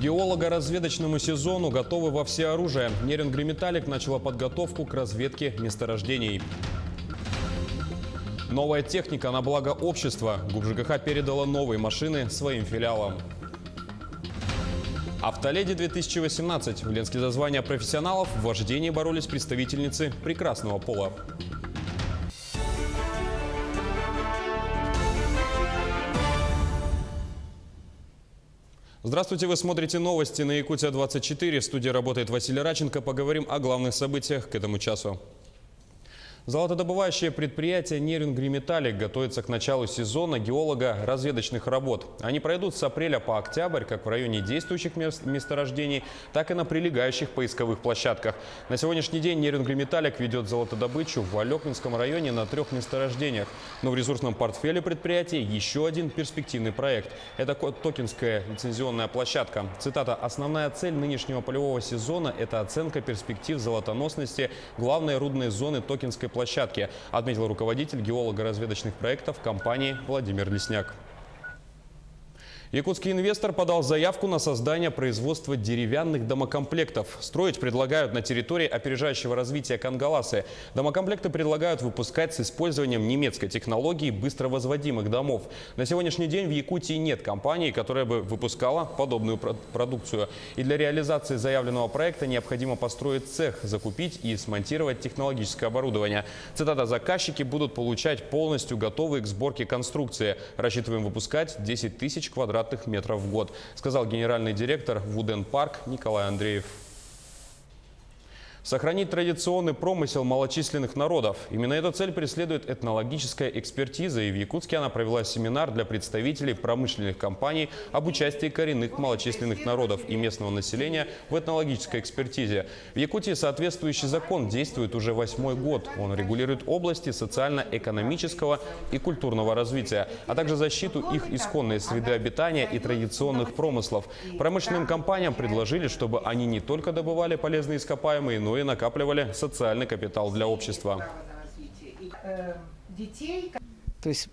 геолого-разведочному сезону готовы во всеоружие. Нерюнгри-Металлик начала подготовку к разведке месторождений. Новая техника на благо общества. ГУП ЖКХ передала новые машины своим филиалам. Автоледи-2018. В Ленске за звание профессионалов в вождении боролись представительницы прекрасного пола. Здравствуйте, вы смотрите новости на Якутия-24. В студии работает Василий Раченко. Поговорим о главных событиях к этому часу. Золотодобывающее предприятие Нерюнгри-Металлик готовится к началу сезона геолого-разведочных работ. Они пройдут с апреля по октябрь как в районе действующих месторождений, так и на прилегающих поисковых площадках. На сегодняшний день Нерюнгри-Металлик ведет золотодобычу в Алекминском районе на 3 месторождениях. Но в ресурсном портфеле предприятия еще один перспективный проект. Это Токинская лицензионная площадка. Цитата: «Основная цель нынешнего полевого сезона – это оценка перспектив золотоносности главной рудной зоны Токинской площадки», отметил руководитель геолого-разведочных проектов компании Владимир Лесняк. Якутский инвестор подал заявку на создание производства деревянных домокомплектов. Строить предлагают на территории опережающего развития Кангаласы. Домокомплекты предлагают выпускать с использованием немецкой технологии быстро возводимых домов. На сегодняшний день в Якутии нет компании, которая бы выпускала подобную продукцию. И для реализации заявленного проекта необходимо построить цех, закупить и смонтировать технологическое оборудование. Цитата: «Заказчики будут получать полностью готовые к сборке конструкции. Рассчитываем выпускать 10 тысяч квадратных метров в год», сказал генеральный директор Вуденпарк Николай Андреев. Сохранить традиционный промысел малочисленных народов. Именно эту цель преследует этнологическая экспертиза. И в Якутске она провела семинар для представителей промышленных компаний об участии коренных малочисленных народов и местного населения в этнологической экспертизе. В Якутии соответствующий закон действует уже 8-й год. Он регулирует области социально-экономического и культурного развития, а также защиту их исконной среды обитания и традиционных промыслов. Промышленным компаниям предложили, чтобы они не только добывали полезные ископаемые, но и накапливали социальный капитал для общества. То есть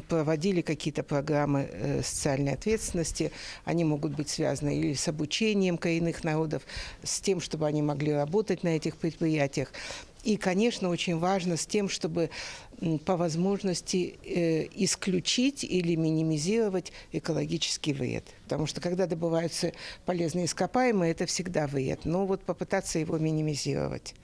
проводили какие-то программы социальной ответственности. Они могут быть связаны или с обучением коренных народов, с тем, чтобы они могли работать на этих предприятиях. И, конечно, очень важно с тем, чтобы по возможности исключить или минимизировать экологический вред. Потому что когда добываются полезные ископаемые, это всегда вред. Но вот попытаться его минимизировать.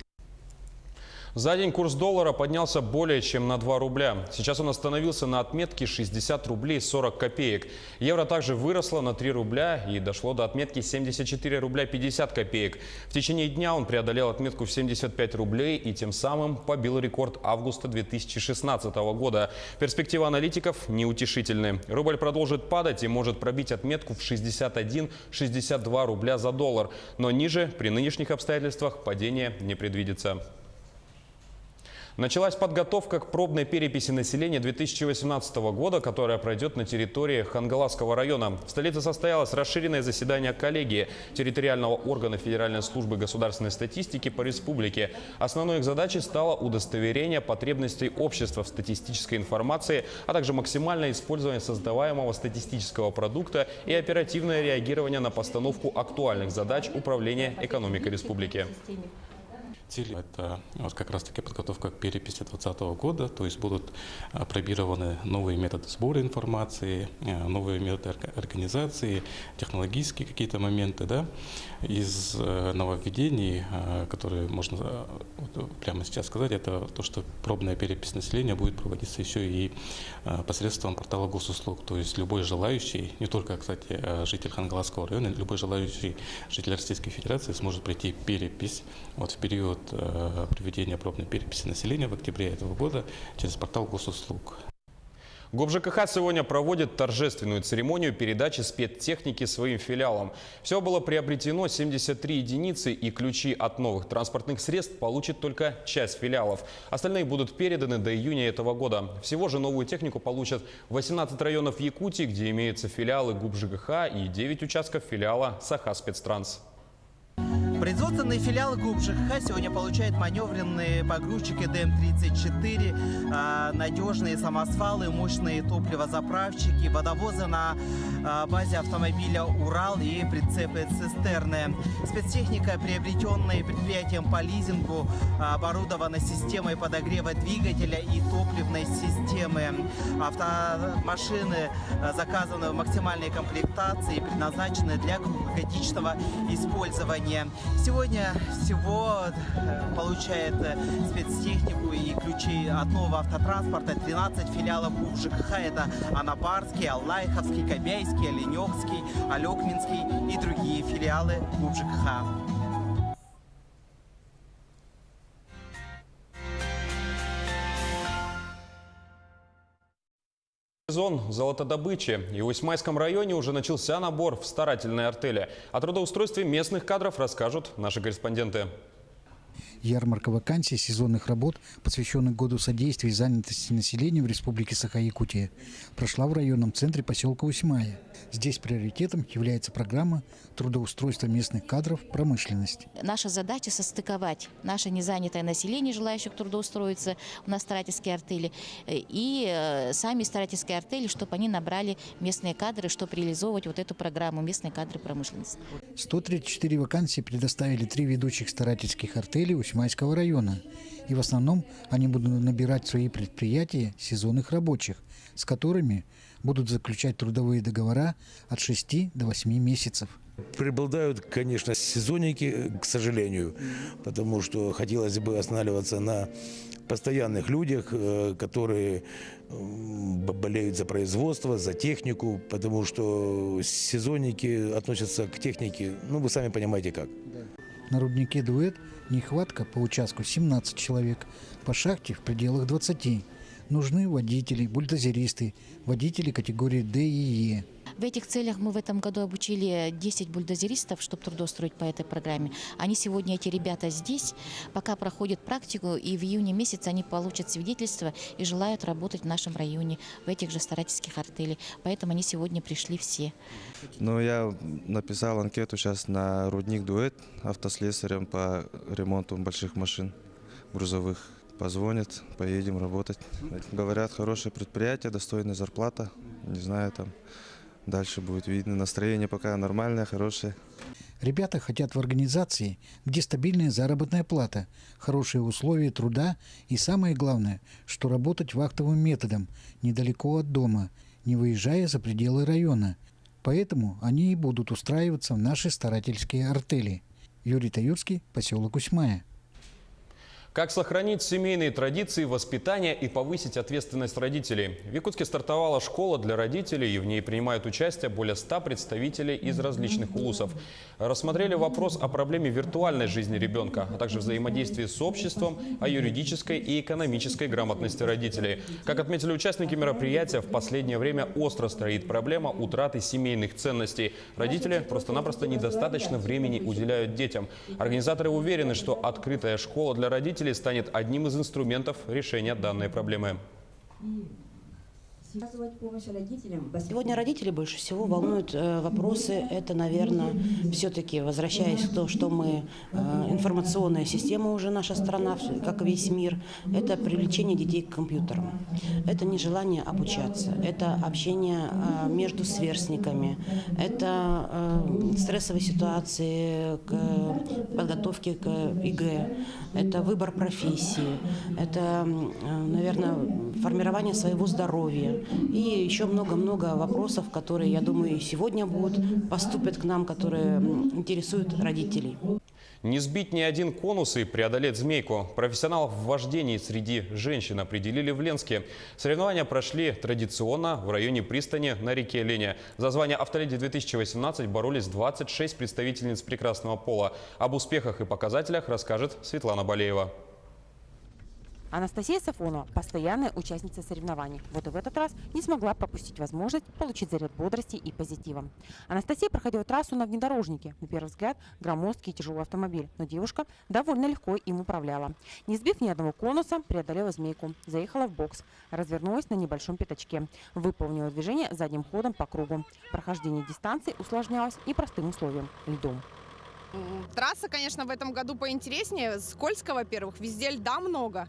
За день курс доллара поднялся более чем на 2 рубля. Сейчас он остановился на отметке 60 рублей 40 копеек. Евро также выросло на 3 рубля и дошло до отметки 74 рубля 50 копеек. В течение дня он преодолел отметку в 75 рублей и тем самым побил рекорд августа 2016 года. Перспективы аналитиков неутешительны. Рубль продолжит падать и может пробить отметку в 61-62 рубля за доллар. Но ниже при нынешних обстоятельствах падение не предвидится. Началась подготовка к пробной переписи населения 2018 года, которая пройдет на территории Хангаласского района. В столице состоялось расширенное заседание коллегии территориального органа Федеральной службы государственной статистики по республике. Основной их задачей стало удостоверение потребностей общества в статистической информации, а также максимальное использование создаваемого статистического продукта и оперативное реагирование на постановку актуальных задач управления экономикой республики. Цель – это вот как раз-таки подготовка к переписи 2020 года, то есть будут опробированы новые методы сбора информации, новые методы организации, технологические какие-то моменты. Да? Из нововведений, которые можно прямо сейчас сказать, это то, что пробная перепись населения будет проводиться еще и посредством портала госуслуг. То есть любой желающий, не только, кстати, житель Хангаласского района, любой желающий житель Российской Федерации сможет пройти перепись в период проведения пробной переписи населения в октябре этого года через портал госуслуг. ГУП ЖКХ сегодня проводит торжественную церемонию передачи спецтехники своим филиалам. Всего было приобретено 73 единицы, и ключи от новых транспортных средств получит только часть филиалов. Остальные будут переданы до июня этого года. Всего же новую технику получат 18 районов Якутии, где имеются филиалы ГУП ЖКХ, и 9 участков филиала Саха Спецтранс. Производственные филиалы ГУП ЖКХ сегодня получают маневренные погрузчики ДМ-34, надежные самосвалы, мощные топливозаправщики, водовозы на базе автомобиля «Урал» и прицепы-цистерны. Спецтехника, приобретенная предприятием по лизингу, оборудована системой подогрева двигателя и топливной системы. Автомашины заказаны в максимальной комплектации и предназначены для круглогодичного использования. Сегодня всего получает спецтехнику и ключи от нового автотранспорта 13 филиалов ГУП ЖКХ. Это Анапарский, Аллайховский, Кобяйский, Оленёвский, Алекминский и другие филиалы ГУП ЖКХ. Сезон золотодобычи. И в Усьмайском районе уже начался набор в старательные артели. О трудоустройстве местных кадров расскажут наши корреспонденты. Ярмарка вакансий сезонных работ, посвященных году содействия и занятости населения в Республике Саха-Якутия, прошла в районном центре поселка Усьмая. Здесь приоритетом является программа трудоустройства местных кадров в промышленность. Наша задача состыковать наше незанятое население, желающих трудоустроиться на старательские артели, и сами старательские артели, чтобы они набрали местные кадры, чтобы реализовывать вот эту программу «Местные кадры промышленности». 134 вакансии предоставили 3 ведущих старательских артелей Усьмайского района. И в основном они будут набирать в свои предприятия сезонных рабочих, с которыми будут заключать трудовые договора от 6 до 8 месяцев. Преобладают, конечно, сезонники, к сожалению, потому что хотелось бы останавливаться на постоянных людях, которые болеют за производство, за технику, потому что сезонники относятся к технике, ну, вы сами понимаете как. На руднике «Дуэт» нехватка по участку 17 человек, по шахте в пределах 20. Нужны водители, бульдозеристы, водители категории D и E. В этих целях мы в этом году обучили 10 бульдозеристов, чтобы трудоустроить по этой программе. Они сегодня, эти ребята, здесь, пока проходят практику, и в июне месяце они получат свидетельство и желают работать в нашем районе, в этих же старательских артелях. Поэтому они сегодня пришли все. Ну, я написал анкету сейчас на рудник «Дуэт» автослесарем по ремонту больших машин грузовых. Позвонят, поедем работать. Говорят, хорошее предприятие, достойная зарплата. Не знаю, там дальше будет видно. Настроение пока нормальное, хорошее. Ребята хотят в организации, где стабильная заработная плата, хорошие условия труда и самое главное, что работать вахтовым методом, недалеко от дома, не выезжая за пределы района. Поэтому они и будут устраиваться в наши старательские артели. Юрий Таюрский, поселок Усьмая. Как сохранить семейные традиции воспитания и повысить ответственность родителей? В Якутске стартовала школа для родителей, и в ней принимают участие более 100 представителей из различных улусов. Рассмотрели вопрос о проблеме виртуальной жизни ребенка, а также взаимодействии с обществом, о юридической и экономической грамотности родителей. Как отметили участники мероприятия, в последнее время остро стоит проблема утраты семейных ценностей. Родители просто-напросто недостаточно времени уделяют детям. Организаторы уверены, что открытая школа для родителей станет одним из инструментов решения данной проблемы. Сегодня родители больше всего волнуют вопросы. Это, наверное, все-таки, возвращаясь к тому, что мы информационная система уже наша страна, как и весь мир, это привлечение детей к компьютерам. Это нежелание обучаться, это общение между сверстниками, это стрессовые ситуации, к подготовке к ЕГЭ, это выбор профессии, это, наверное, формирование своего здоровья. И еще много-много вопросов, которые, я думаю, и сегодня поступят к нам, которые интересуют родителей. Не сбить ни один конус и преодолеть змейку. Профессионалов в вождении среди женщин определили в Ленске. Соревнования прошли традиционно в районе пристани на реке Леня. За звание «Автоледи-2018» боролись 26 представительниц прекрасного пола. Об успехах и показателях расскажет Светлана Балеева. Анастасия Сафонова – постоянная участница соревнований. Вот и в этот раз не смогла пропустить возможность получить заряд бодрости и позитива. Анастасия проходила трассу на внедорожнике. На первый взгляд громоздкий и тяжелый автомобиль, но девушка довольно легко им управляла. Не сбив ни одного конуса, преодолела змейку, заехала в бокс, развернулась на небольшом пятачке, выполнила движение задним ходом по кругу. Прохождение дистанции усложнялось непростым условием – льдом. Трасса, конечно, в этом году поинтереснее. Скользко, во-первых, везде льда много.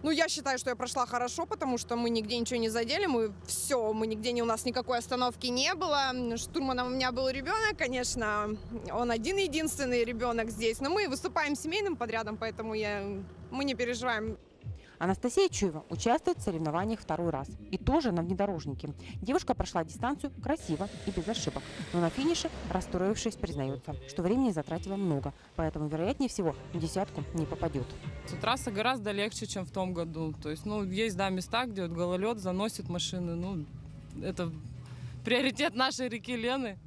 Ну, я считаю, что я прошла хорошо, потому что мы нигде ничего не задели. У нас никакой остановки не было. Штурманом у меня был ребенок, конечно. Он один-единственный ребенок здесь. Но мы выступаем семейным подрядом, поэтому мы не переживаем. Анастасия Чуева участвует в соревнованиях второй раз. И тоже на внедорожнике. Девушка прошла дистанцию красиво и без ошибок. Но на финише, расстроившись, признается, что времени затратила много. Поэтому, вероятнее всего, в десятку не попадет. Трасса гораздо легче, чем в том году. То есть, есть, места, где гололед заносит машины. Это приоритет нашей реки Лены.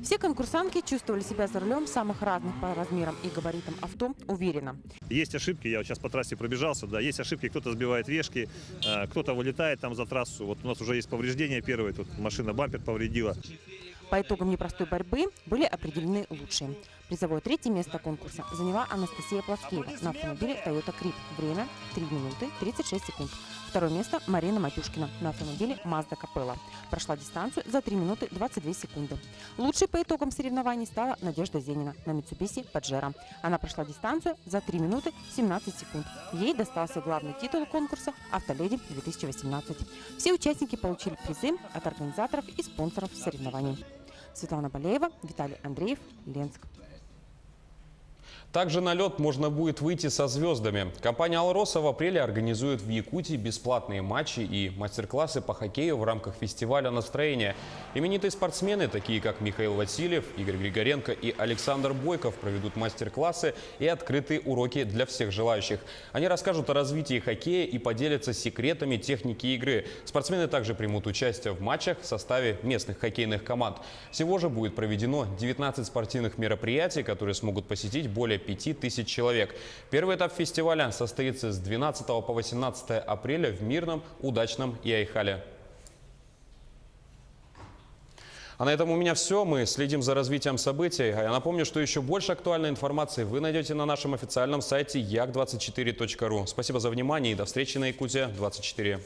Все конкурсантки чувствовали себя за рулем самых разных по размерам и габаритам авто уверенно. Есть ошибки, я сейчас по трассе пробежался, да, есть ошибки, кто-то сбивает вешки, кто-то вылетает там за трассу. Вот у нас уже есть повреждения первые, тут машина бампер повредила. По итогам непростой борьбы были определены лучшие. Призовое третье место конкурса заняла Анастасия Плоскеева на автомобиле Toyota Крит. Время 3 минуты 36 секунд. Второе место Марина Матюшкина на автомобиле Mazda Capella. Прошла дистанцию за 3 минуты 22 секунды. Лучшей по итогам соревнований стала Надежда Зенина на Mitsubishi Pajero. Она прошла дистанцию за 3 минуты 17 секунд. Ей достался главный титул конкурса «Автоледи-2018». Все участники получили призы от организаторов и спонсоров соревнований. Светлана Балеева, Виталий Андреев, Ленск. Также на лед можно будет выйти со звездами. Компания «Алроса» в апреле организует в Якутии бесплатные матчи и мастер-классы по хоккею в рамках фестиваля настроения. Именитые спортсмены, такие как Михаил Васильев, Игорь Григоренко и Александр Бойков, проведут мастер-классы и открытые уроки для всех желающих. Они расскажут о развитии хоккея и поделятся секретами техники игры. Спортсмены также примут участие в матчах в составе местных хоккейных команд. Всего же будет проведено 19 спортивных мероприятий, которые смогут посетить более 5000 человек. Первый этап фестиваля состоится с 12 по 18 апреля в Мирном, Удачном и Айхале. А на этом у меня все. Мы следим за развитием событий. А я напомню, что еще больше актуальной информации вы найдете на нашем официальном сайте yak24.ru. Спасибо за внимание и до встречи на Якутия 24.